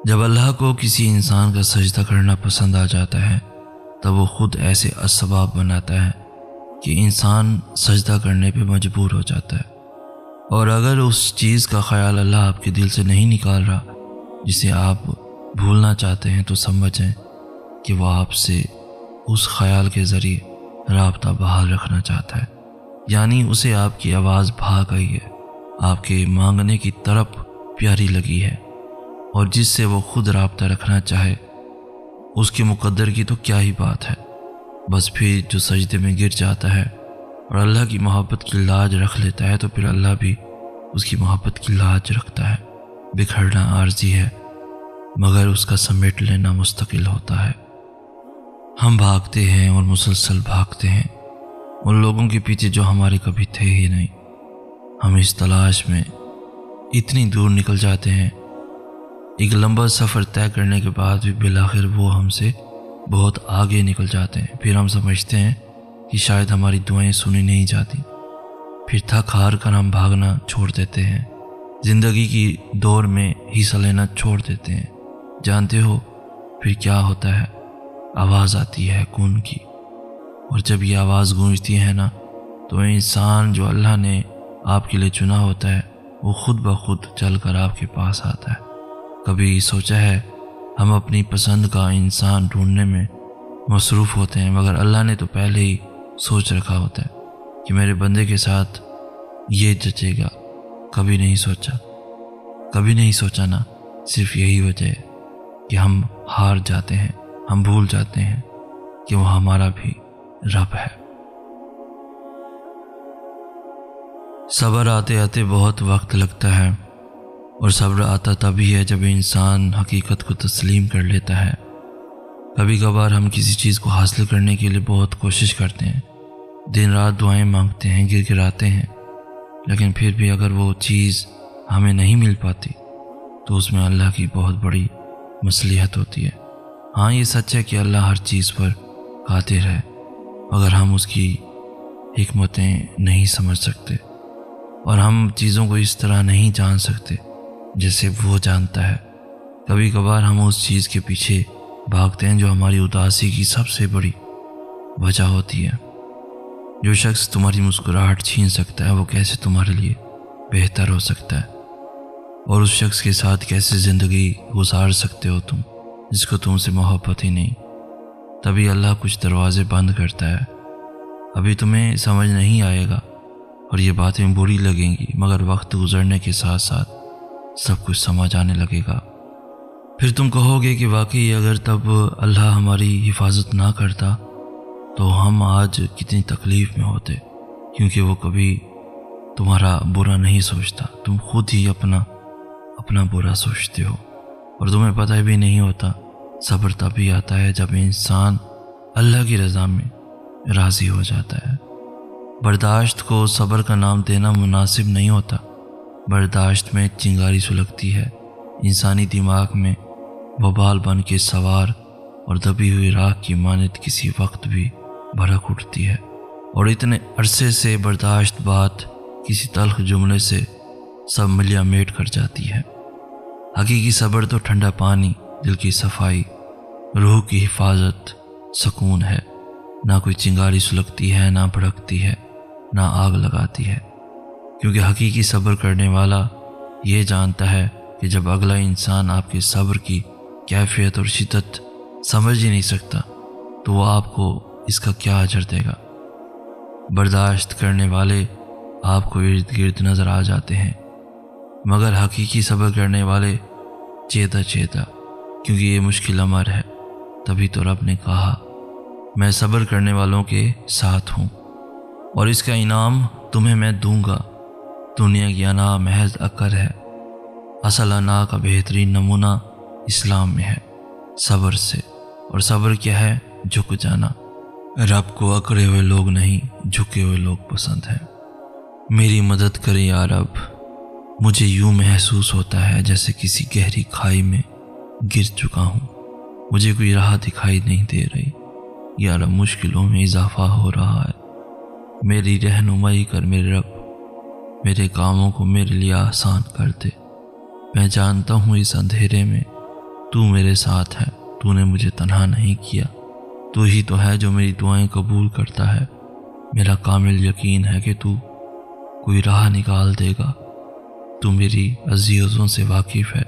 جب اللہ کو کسی انسان کا سجدہ کرنا پسند آ جاتا ہے تب وہ خود ایسے اسباب بناتا ہے کہ انسان سجدہ کرنے پہ مجبور ہو جاتا ہے۔ اور اگر اس چیز کا خیال اللہ آپ کے دل سے نہیں نکال رہا جسے آپ بھولنا چاہتے ہیں، تو سمجھیں کہ وہ آپ سے اس خیال کے ذریعے رابطہ بحال رکھنا چاہتا ہے، یعنی اسے آپ کی آواز بھا گئی ہے، آپ کے مانگنے کی طرف پیاری لگی ہے، اور جس سے وہ خود رابطہ رکھنا چاہے اس کے مقدر کی تو کیا ہی بات ہے۔ بس پھر جو سجدے میں گر جاتا ہے اور اللہ کی محبت کی لاج رکھ لیتا ہے تو پھر اللہ بھی اس کی محبت کی لاج رکھتا ہے۔ بکھرنا عارضی ہے مگر اس کا سمیٹ لینا مستقل ہوتا ہے۔ ہم بھاگتے ہیں اور مسلسل بھاگتے ہیں ان لوگوں کے پیچھے جو ہمارے کبھی تھے ہی نہیں۔ ہم اس تلاش میں اتنی دور نکل جاتے ہیں، ایک لمبا سفر طے کرنے کے بعد بھی بالآخر وہ ہم سے بہت آگے نکل جاتے ہیں۔ پھر ہم سمجھتے ہیں کہ شاید ہماری دعائیں سنی نہیں جاتی، پھر تھک ہار کر ہم بھاگنا چھوڑ دیتے ہیں، زندگی کی دور میں حصہ لینا چھوڑ دیتے ہیں۔ جانتے ہو پھر کیا ہوتا ہے؟ آواز آتی ہے کون کی، اور جب یہ آواز گونجتی ہے نا تو انسان جو اللہ نے آپ کے لیے چنا ہوتا ہے وہ خود بخود چل کر آپ کے پاس آتا ہے۔ کبھی سوچا ہے ہم اپنی پسند کا انسان ڈھونڈنے میں مصروف ہوتے ہیں، مگر اللہ نے تو پہلے ہی سوچ رکھا ہوتا ہے کہ میرے بندے کے ساتھ یہ جچے گا۔ کبھی نہیں سوچا نا، صرف یہی وجہ ہے کہ ہم ہار جاتے ہیں، ہم بھول جاتے ہیں کہ وہ ہمارا بھی رب ہے۔ صبر آتے آتے بہت وقت لگتا ہے، اور صبر آتا تبھی ہے جب انسان حقیقت کو تسلیم کر لیتا ہے۔ کبھی کبھار ہم کسی چیز کو حاصل کرنے کے لیے بہت کوشش کرتے ہیں، دن رات دعائیں مانگتے ہیں، گر گراتے ہیں، لیکن پھر بھی اگر وہ چیز ہمیں نہیں مل پاتی تو اس میں اللہ کی بہت بڑی مصلحت ہوتی ہے۔ ہاں، یہ سچ ہے کہ اللہ ہر چیز پر قادر ہے، مگر ہم اس کی حکمتیں نہیں سمجھ سکتے، اور ہم چیزوں کو اس طرح نہیں جان سکتے جیسے وہ جانتا ہے۔ کبھی کبھار ہم اس چیز کے پیچھے بھاگتے ہیں جو ہماری اداسی کی سب سے بڑی وجہ ہوتی ہے۔ جو شخص تمہاری مسکراہٹ چھین سکتا ہے وہ کیسے تمہارے لیے بہتر ہو سکتا ہے، اور اس شخص کے ساتھ کیسے زندگی گزار سکتے ہو تم جس کو تم سے محبت ہی نہیں۔ تبھی اللہ کچھ دروازے بند کرتا ہے۔ ابھی تمہیں سمجھ نہیں آئے گا اور یہ باتیں بری لگیں گی، مگر وقت گزرنے کے ساتھ ساتھ سب کچھ سمجھ آنے لگے گا۔ پھر تم کہو گے کہ واقعی اگر تب اللہ ہماری حفاظت نہ کرتا تو ہم آج کتنی تکلیف میں ہوتے، کیونکہ وہ کبھی تمہارا برا نہیں سوچتا، تم خود ہی اپنا برا سوچتے ہو، اور تمہیں پتہ بھی نہیں ہوتا۔ صبر تبھی آتا ہے جب انسان اللہ کی رضا میں راضی ہو جاتا ہے۔ برداشت کو صبر کا نام دینا مناسب نہیں ہوتا۔ برداشت میں چنگاری سلگتی ہے، انسانی دماغ میں وبال بن کے سوار اور دبی ہوئی راکھ کی مانند کسی وقت بھی بھڑک اٹھتی ہے، اور اتنے عرصے سے برداشت بات کسی تلخ جملے سے سب ملیا میٹ کر جاتی ہے۔ حقیقی صبر تو ٹھنڈا پانی، دل کی صفائی، روح کی حفاظت، سکون ہے۔ نہ کوئی چنگاری سلگتی ہے، نہ بھڑکتی ہے، نہ آگ لگاتی ہے، کیونکہ حقیقی صبر کرنے والا یہ جانتا ہے کہ جب اگلا انسان آپ کے صبر کی کیفیت اور شدت سمجھ ہی نہیں سکتا تو وہ آپ کو اس کا کیا اجر دے گا۔ برداشت کرنے والے آپ کو ارد گرد نظر آ جاتے ہیں، مگر حقیقی صبر کرنے والے چیتا کیونکہ یہ مشکل امر ہے۔ تبھی تو رب نے کہا میں صبر کرنے والوں کے ساتھ ہوں، اور اس کا انعام تمہیں میں دوں گا۔ دنیا کی انا محض عقر ہے، اصل انا کا بہترین نمونہ اسلام میں ہے صبر سے، اور صبر کیا ہے؟ جھک جانا۔ رب کو اکڑے ہوئے لوگ نہیں، جھکے ہوئے لوگ پسند ہیں۔ میری مدد کرے یا رب، مجھے یوں محسوس ہوتا ہے جیسے کسی گہری کھائی میں گر چکا ہوں، مجھے کوئی راہ دکھائی نہیں دے رہی، یا رب مشکلوں میں اضافہ ہو رہا ہے، میری رہنمائی کر میرے رب، میرے کاموں کو میرے لیے آسان کر دے۔ میں جانتا ہوں اس اندھیرے میں تو میرے ساتھ ہے، تو نے مجھے تنہا نہیں کیا، تو ہی تو ہے جو میری دعائیں قبول کرتا ہے۔ میرا کامل یقین ہے کہ تو کوئی راہ نکال دے گا۔ تو میری عزیزوں سے واقف ہے،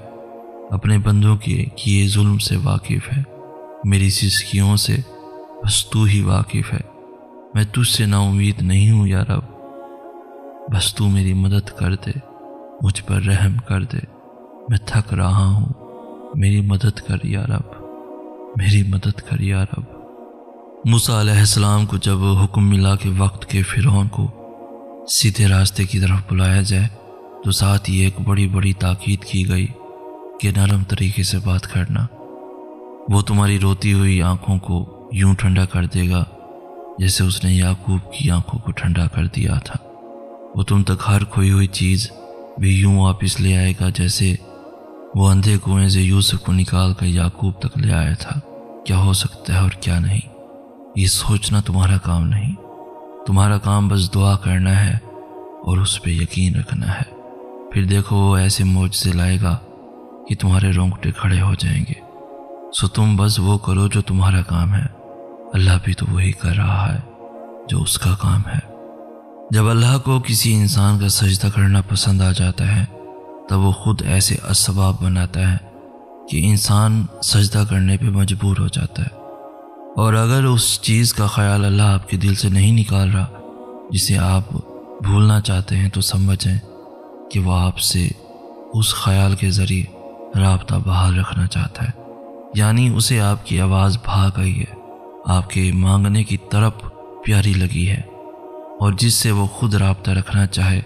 اپنے بندوں کے کیے ظلم سے واقف ہے، میری سسکیوں سے بس تو ہی واقف ہے۔ میں تجھ سے نا امید نہیں ہوں یا رب، بس تو میری مدد کر دے، مجھ پر رحم کر دے، میں تھک رہا ہوں، میری مدد کر یا رب، میری مدد کر یا رب۔ موسیٰ علیہ السلام کو جب حکم ملا کہ وقت کے فرعون کو سیدھے راستے کی طرف بلایا جائے، تو ساتھ ہی ایک بڑی تاکید کی گئی کہ نرم طریقے سے بات کرنا۔ وہ تمہاری روتی ہوئی آنکھوں کو یوں ٹھنڈا کر دے گا جیسے اس نے یعقوب کی آنکھوں کو ٹھنڈا کر دیا تھا۔ وہ تم تک ہر کھوئی ہوئی چیز بھی یوں واپس لے آئے گا جیسے وہ اندھے کنویں سے یوسف کو نکال کر یعقوب تک لے آیا تھا۔ کیا ہو سکتا ہے اور کیا نہیں، یہ سوچنا تمہارا کام نہیں، تمہارا کام بس دعا کرنا ہے اور اس پہ یقین رکھنا ہے۔ پھر دیکھو وہ ایسے معجزے لائے گا کہ تمہارے رونگٹے کھڑے ہو جائیں گے۔ سو تم بس وہ کرو جو تمہارا کام ہے، اللہ بھی تو وہی کر رہا ہے جو اس کا کام ہے۔ جب اللہ کو کسی انسان کا سجدہ کرنا پسند آ جاتا ہے تب وہ خود ایسے اسباب بناتا ہے کہ انسان سجدہ کرنے پہ مجبور ہو جاتا ہے۔ اور اگر اس چیز کا خیال اللہ آپ کے دل سے نہیں نکال رہا جسے آپ بھولنا چاہتے ہیں، تو سمجھیں کہ وہ آپ سے اس خیال کے ذریعے رابطہ بحال رکھنا چاہتا ہے، یعنی اسے آپ کی آواز بھا گئی ہے، آپ کے مانگنے کی طرف پیاری لگی ہے، اور جس سے وہ خود رابطہ رکھنا چاہے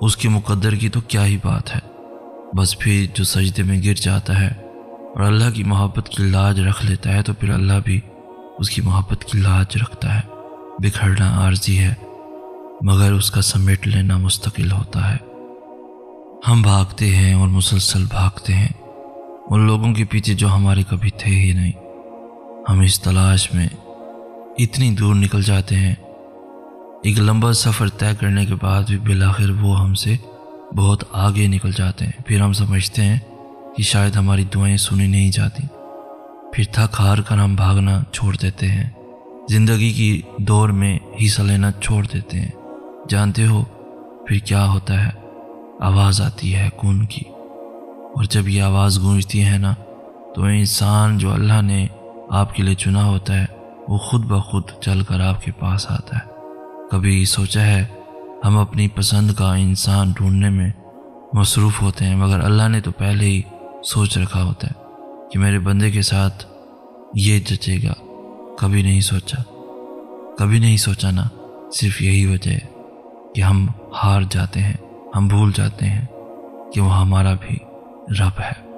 اس کے مقدر کی تو کیا ہی بات ہے۔ بس پھر جو سجدے میں گر جاتا ہے اور اللہ کی محبت کی لاج رکھ لیتا ہے تو پھر اللہ بھی اس کی محبت کی لاج رکھتا ہے۔ بکھرنا عارضی ہے مگر اس کا سمیٹ لینا مستقل ہوتا ہے۔ ہم بھاگتے ہیں اور مسلسل بھاگتے ہیں ان لوگوں کے پیچھے جو ہمارے کبھی تھے ہی نہیں۔ ہم اس تلاش میں اتنی دور نکل جاتے ہیں، ایک لمبا سفر طے کرنے کے بعد بھی بالآخر وہ ہم سے بہت آگے نکل جاتے ہیں۔ پھر ہم سمجھتے ہیں کہ شاید ہماری دعائیں سنی نہیں جاتی، پھر تھک ہار کر ہم بھاگنا چھوڑ دیتے ہیں، زندگی کی دور میں حصہ لینا چھوڑ دیتے ہیں۔ جانتے ہو پھر کیا ہوتا ہے؟ آواز آتی ہے کون کی، اور جب یہ آواز گونجتی ہے نا تو انسان جو اللہ نے آپ کے لیے چنا ہوتا ہے وہ خود بخود چل کر آپ کے پاس آتا ہے۔ کبھی سوچا ہے ہم اپنی پسند کا انسان ڈھونڈنے میں مصروف ہوتے ہیں، مگر اللہ نے تو پہلے ہی سوچ رکھا ہوتا ہے کہ میرے بندے کے ساتھ یہ جچے گا۔ کبھی نہیں سوچا نا، صرف یہی وجہ ہے کہ ہم ہار جاتے ہیں، ہم بھول جاتے ہیں کہ وہ ہمارا بھی رب ہے۔